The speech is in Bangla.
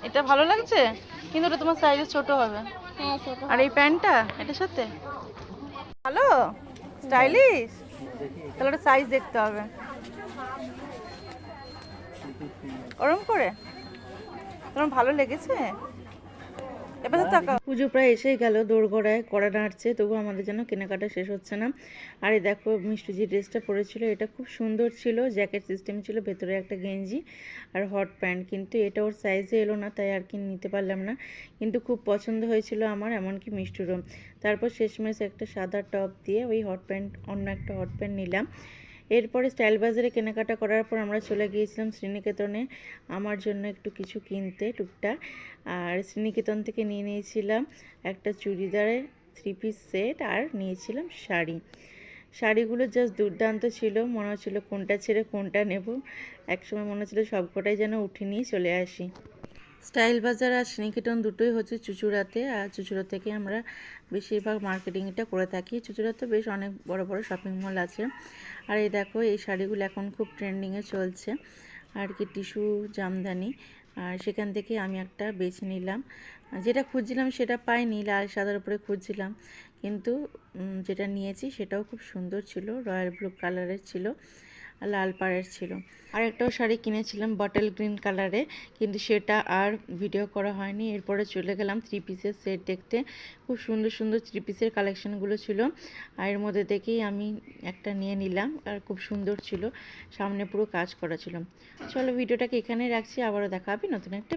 এটা ভালো লাগছে, কিন্তু ওটা তোমার সাইজে ছোট হবে। হ্যাঁ ছোট আর এই প্যান্টটা এটার সাথে ভালো স্টাইলিশ, তাহলে ওটা সাইজ দেখতে হবে ওরম করে। তোমার ভালো লেগেছে? এবার তো টাকা। পুজো প্রায় এসেই গেল, দোরগোড়ায় কড়া নাড়ছে, তবু আমাদের যেন কেনাকাটা শেষ হচ্ছে না। আর এই দেখো মিষ্টি যে ড্রেসটা পরেছিল এটা খুব সুন্দর ছিল, জ্যাকেট সিস্টেম ছিল, ভেতরে একটা গেঞ্জি আর হট প্যান্ট, কিন্তু এটা ওর সাইজে এলো না, তাই আর কি নিতে পারলাম না। কিন্তু খুব পছন্দ হয়েছিল আমার, এমনকি মিষ্টিরও। তারপর শেষমেশ একটা সাদা টপ দিয়ে ওই হট প্যান্ট, অন্য একটা হট প্যান্ট নিলাম। এরপরে স্টাইল বাজারে কেনাকাটা করার পর আমরা চলে গিয়েছিলাম শ্রীনিকেতনে আমার জন্য একটু কিছু কিনতে টুকটাক। আর শ্রীনিকেতন থেকে নিয়ে নিয়েছিলাম একটা চুড়িদারের 3 পিস সেট, আর নিয়েছিলাম শাড়ি। শাড়িগুলো জাস্ট দুর্দান্ত ছিল, মনে হচ্ছিলো কোনটা ছেড়ে কোনটা নেব। একসময় মনে হচ্ছিলো সবকটাই যেন উঠে নিয়ে চলে আসি। স্টাইল বাজার আর শ্রীনিকেতন দুটোই হচ্ছে চুঁচুড়াতে, আর চুঁচুড়া থেকে আমরা বেশিরভাগ মার্কেটিংটা করে থাকি। চুঁচুড়াতে বেশ অনেক বড় বড় শপিং মল আছে। আর এই দেখো এই শাড়িগুলো এখন খুব ট্রেন্ডিংয়ে চলছে আর কি, টিস্যু জামদানি। আর সেখান থেকে আমি একটা বেছে নিলাম, যেটা খুঁজছিলাম সেটা পাইনি, লাল সাদার উপরে খুঁজছিলাম, কিন্তু যেটা নিয়েছি সেটাও খুব সুন্দর ছিল, রয়্যাল ব্লু কালারের ছিল, লাল পাড়ের ছিল। আর একটাও শাড়ি কিনেছিলাম বটল গ্রিন কালারে, কিন্তু সেটা আর ভিডিও করা হয়নি। এরপরে চলে গেলাম 3 পিসের সেট দেখতে, খুব সুন্দর সুন্দর 3 পিসের কালেকশনগুলো ছিল। আর এর মধ্যে থেকেই আমি একটা নিয়ে নিলাম, আর খুব সুন্দর ছিল, সামনে পুরো কাজ করা ছিল। চলো ভিডিওটাকে এখানেই রাখছি, আবারও দেখা হবে নতুন একটা